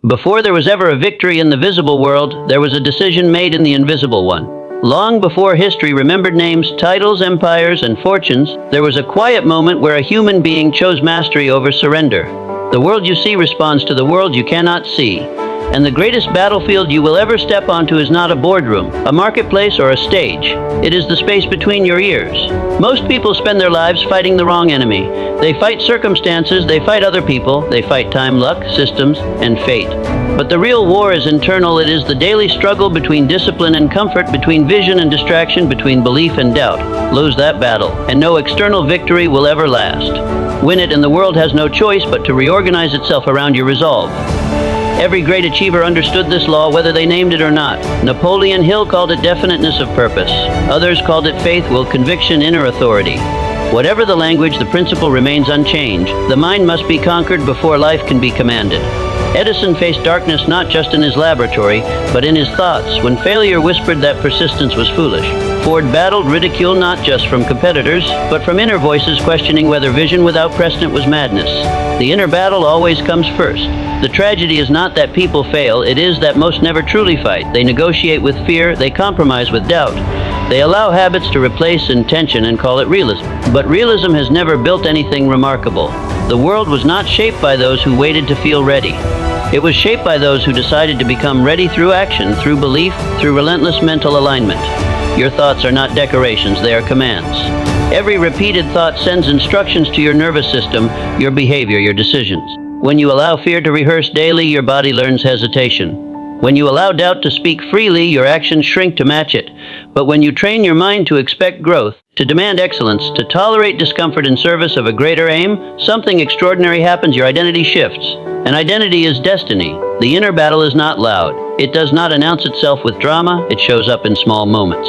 Before there was ever a victory in the visible world, there was a decision made in the invisible one. Long before history remembered names, titles, empires, and fortunes, there was a quiet moment where a human being chose mastery over surrender. The world you see responds to the world you cannot see. And the greatest battlefield you will ever step onto is not a boardroom, a marketplace, or a stage. It is the space between your ears. Most people spend their lives fighting the wrong enemy. They fight circumstances, they fight other people, they fight time, luck, systems, and fate. But the real war is internal. It is the daily struggle between discipline and comfort, between vision and distraction, between belief and doubt. Lose that battle, and no external victory will ever last. Win it, and the world has no choice but to reorganize itself around your resolve. Every great achiever understood this law, whether they named it or not. Napoleon Hill called it definiteness of purpose. Others called it faith, will, conviction, inner authority. Whatever the language, the principle remains unchanged. The mind must be conquered before life can be commanded. Edison faced darkness not just in his laboratory, but in his thoughts, when failure whispered that persistence was foolish. Ford battled ridicule not just from competitors, but from inner voices questioning whether vision without precedent was madness. The inner battle always comes first. The tragedy is not that people fail, it is that most never truly fight. They negotiate with fear, they compromise with doubt. They allow habits to replace intention and call it realism. But realism has never built anything remarkable. The world was not shaped by those who waited to feel ready. It was shaped by those who decided to become ready through action, through belief, through relentless mental alignment. Your thoughts are not decorations, they are commands. Every repeated thought sends instructions to your nervous system, your behavior, your decisions. When you allow fear to rehearse daily, your body learns hesitation. When you allow doubt to speak freely, your actions shrink to match it. But when you train your mind to expect growth, to demand excellence, to tolerate discomfort in service of a greater aim, something extraordinary happens. Your identity shifts. And identity is destiny. The inner battle is not loud. It does not announce itself with drama. It shows up in small moments.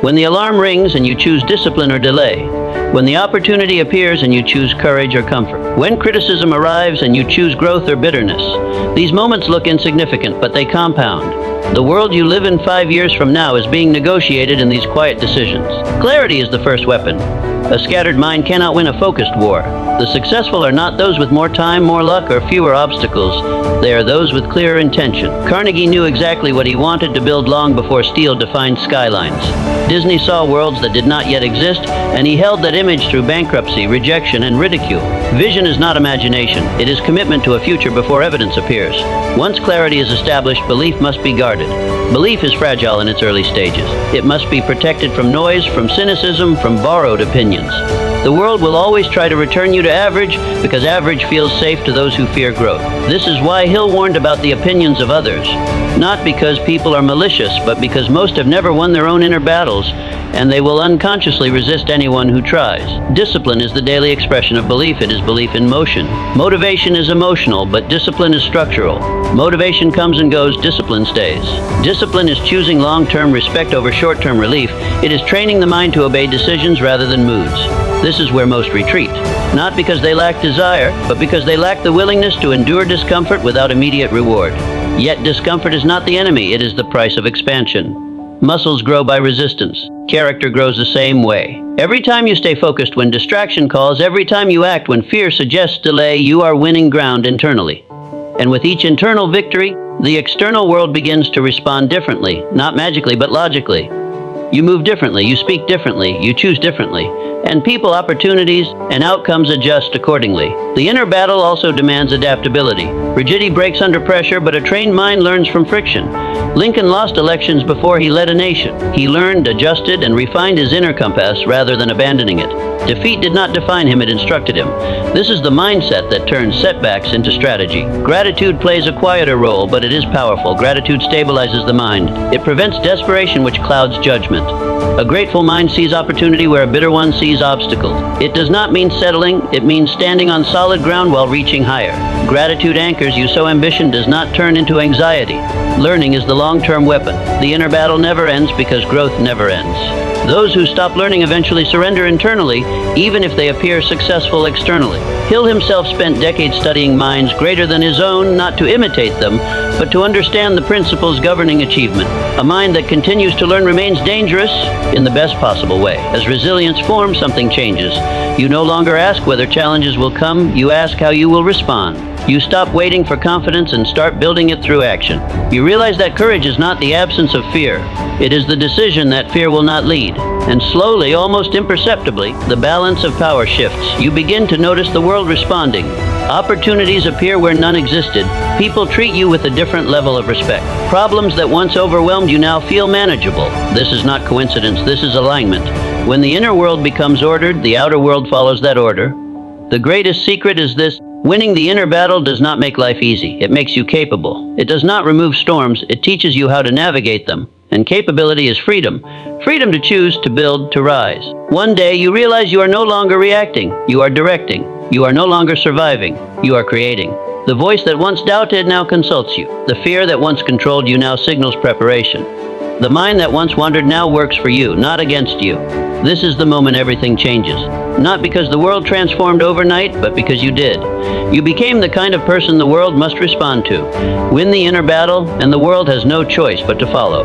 When the alarm rings and you choose discipline or delay. When the opportunity appears and you choose courage or comfort. When criticism arrives and you choose growth or bitterness. These moments look insignificant, but they compound. The world you live in 5 years from now is being negotiated in these quiet decisions. Clarity is the first weapon. A scattered mind cannot win a focused war. The successful are not those with more time, more luck, or fewer obstacles. They are those with clearer intention. Carnegie knew exactly what he wanted to build long before steel defined skylines. Disney saw worlds that did not yet exist, and he held that image through bankruptcy, rejection, and ridicule. Vision is not imagination. It is commitment to a future before evidence appears. Once clarity is established, belief must be guarded. Belief is fragile in its early stages. It must be protected from noise, from cynicism, from borrowed opinions. The world will always try to return you to average because average feels safe to those who fear growth. This is why Hill warned about the opinions of others. Not because people are malicious, but because most have never won their own inner battles, and they will unconsciously resist anyone who tries. Discipline is the daily expression of belief. It is belief in motion. Motivation is emotional, but discipline is structural. Motivation comes and goes, discipline stays. Discipline is choosing long-term respect over short-term relief. It is training the mind to obey decisions rather than moods. This is where most retreat. Not because they lack desire, but because they lack the willingness to endure discomfort without immediate reward. Yet discomfort is not the enemy, it is the price of expansion. Muscles grow by resistance. Character grows the same way. Every time you stay focused when distraction calls, every time you act when fear suggests delay, you are winning ground internally. And with each internal victory, the external world begins to respond differently, not magically, but logically. You move differently, you speak differently, you choose differently, and people, opportunities, and outcomes adjust accordingly. The inner battle also demands adaptability. Rigidity breaks under pressure, but a trained mind learns from friction. Lincoln lost elections before he led a nation. He learned, adjusted, and refined his inner compass rather than abandoning it. Defeat did not define him, it instructed him. This is the mindset that turns setbacks into strategy. Gratitude plays a quieter role, but it is powerful. Gratitude stabilizes the mind. It prevents desperation, which clouds judgment. A grateful mind sees opportunity where a bitter one sees obstacles. It does not mean settling, it means standing on solid ground while reaching higher. Gratitude anchors you so ambition does not turn into anxiety. Learning is the long-term weapon. The inner battle never ends because growth never ends. Those who stop learning eventually surrender internally, even if they appear successful externally. Hill himself spent decades studying minds greater than his own, not to imitate them, but to understand the principles governing achievement. A mind that continues to learn remains dangerous in the best possible way. As resilience forms, something changes. You no longer ask whether challenges will come, you ask how you will respond. You stop waiting for confidence and start building it through action. You realize that courage is not the absence of fear. It is the decision that fear will not lead. And slowly, almost imperceptibly, the balance of power shifts. You begin to notice the world responding. Opportunities appear where none existed. People treat you with a different level of respect. Problems that once overwhelmed you now feel manageable. This is not coincidence, this is alignment. When the inner world becomes ordered, the outer world follows that order. The greatest secret is this: winning the inner battle does not make life easy. It makes you capable. It does not remove storms. It teaches you how to navigate them. And capability is freedom. Freedom to choose, to build, to rise. One day you realize you are no longer reacting. You are directing. You are no longer surviving. You are creating. The voice that once doubted now consults you. The fear that once controlled you now signals preparation. The mind that once wandered now works for you, not against you. This is the moment everything changes. Not because the world transformed overnight, but because you did. You became the kind of person the world must respond to. Win the inner battle, and the world has no choice but to follow.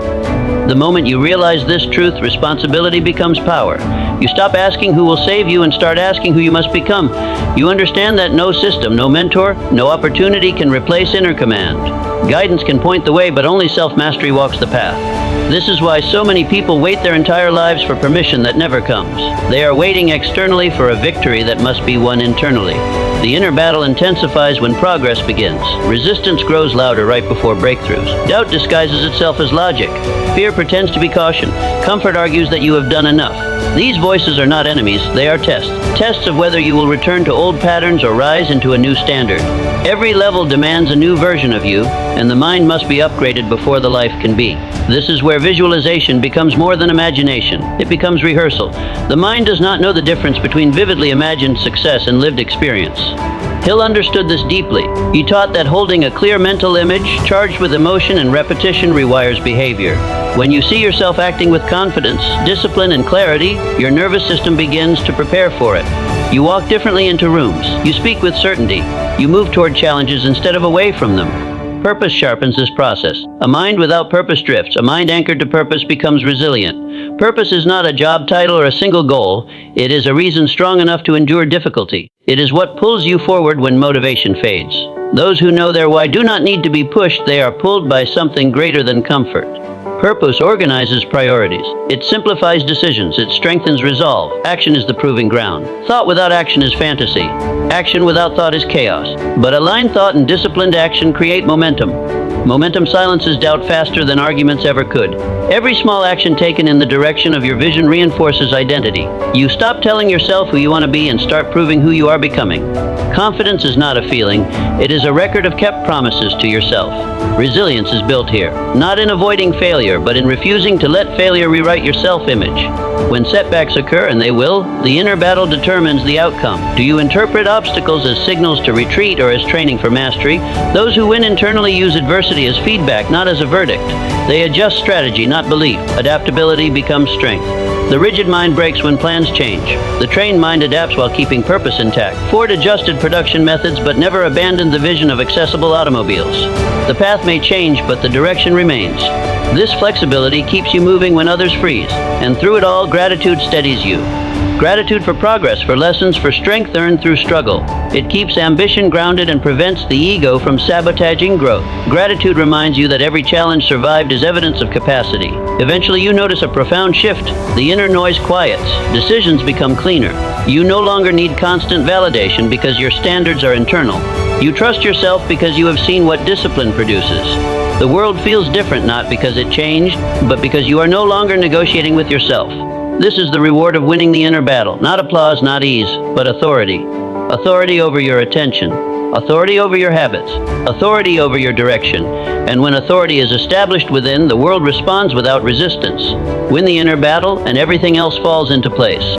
The moment you realize this truth, responsibility becomes power. You stop asking who will save you and start asking who you must become. You understand that no system, no mentor, no opportunity can replace inner command. Guidance can point the way, but only self-mastery walks the path. This is why so many people wait their entire lives for permission that never comes. They are waiting externally for a victory that must be won internally. The inner battle intensifies when progress begins. Resistance grows louder right before breakthroughs. Doubt disguises itself as logic. Fear pretends to be caution. Comfort argues that you have done enough. These voices are not enemies, they are tests. Tests of whether you will return to old patterns or rise into a new standard. Every level demands a new version of you, and the mind must be upgraded before the life can be. This is where visualization becomes more than imagination. It becomes rehearsal. The mind does not know the difference between vividly imagined success and lived experience. Hill understood this deeply. He taught that holding a clear mental image, charged with emotion and repetition, rewires behavior. When you see yourself acting with confidence, discipline, and clarity, your nervous system begins to prepare for it. You walk differently into rooms. You speak with certainty. You move toward challenges instead of away from them. Purpose sharpens this process. A mind without purpose drifts. A mind anchored to purpose becomes resilient. Purpose is not a job title or a single goal. It is a reason strong enough to endure difficulty. It is what pulls you forward when motivation fades. Those who know their why do not need to be pushed. They are pulled by something greater than comfort. Purpose organizes priorities. It simplifies decisions. It strengthens resolve. Action is the proving ground. Thought without action is fantasy. Action without thought is chaos. But aligned thought and disciplined action create momentum. Momentum silences doubt faster than arguments ever could. Every small action taken in the direction of your vision reinforces identity. You stop telling yourself who you want to be and start proving who you are becoming. Confidence is not a feeling. It is a record of kept promises to yourself. Resilience is built here, not in avoiding failure, but in refusing to let failure rewrite your self-image. When setbacks occur, and they will, the inner battle determines the outcome. Do you interpret obstacles as signals to retreat or as training for mastery? Those who win internally use adversity as feedback, not as a verdict. They adjust strategy, not belief. Adaptability becomes strength. The rigid mind breaks when plans change. The trained mind adapts while keeping purpose intact. Ford adjusted production methods but never abandoned the vision of accessible automobiles. The path may change, but the direction remains. This flexibility keeps you moving when others freeze, and through it all, gratitude steadies you. Gratitude for progress, for lessons, for strength earned through struggle. It keeps ambition grounded and prevents the ego from sabotaging growth. Gratitude reminds you that every challenge survived is evidence of capacity. Eventually you notice a profound shift. The inner noise quiets. Decisions become cleaner. You no longer need constant validation because your standards are internal. You trust yourself because you have seen what discipline produces. The world feels different not because it changed, but because you are no longer negotiating with yourself. This is the reward of winning the inner battle. Not applause, not ease, but authority. Authority over your attention. Authority over your habits. Authority over your direction. And when authority is established within, the world responds without resistance. Win the inner battle, and everything else falls into place.